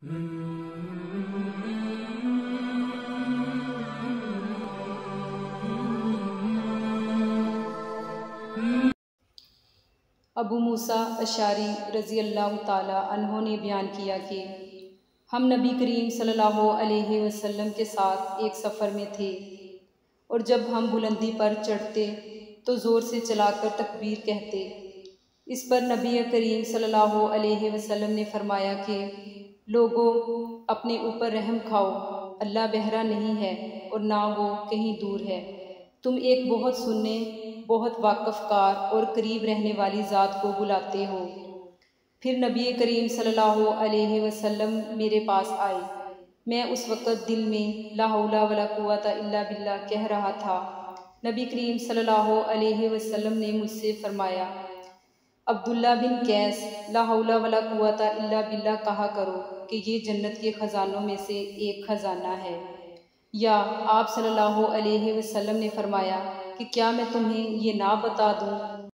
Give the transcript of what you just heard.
ابو موسا اشعری رضی اللہ تعالیٰ عنہ نے بیان کیا کہ ہم نبی کریم صلی اللہ علیہ وسلم کے ساتھ ایک سفر میں تھے، اور جب ہم بلندی پر چڑھتے تو زور سے چلا کر تکبیر کہتے۔ اس پر نبی کریم صلی اللہ علیہ وسلم نے فرمایا کہ لوگو، اپنے اوپر رحم کھاؤ، اللہ بہرا نہیں ہے اور نہ وہ کہیں دور ہے، تم ایک بہت سننے، بہت واقف کار اور قریب رہنے والی ذات کو بلاتے ہو۔ پھر نبی کریم صلی اللہ علیہ وسلم میرے پاس آئے۔ میں اس وقت دل میں لا حولا ولا قوت الا باللہ کہہ رہا تھا۔ نبی کریم صلی اللہ علیہ وسلم نے مجھ سے فرمایا، عبداللہ بن قیس، لا حولا ولا قوت الا باللہ کہا کرو کہ یہ جنت کے خزانوں میں سے ایک خزانہ ہے۔ یا آپ صلی اللہ علیہ وسلم نے فرمایا کہ کیا میں تمہیں یہ نہ بتا دوں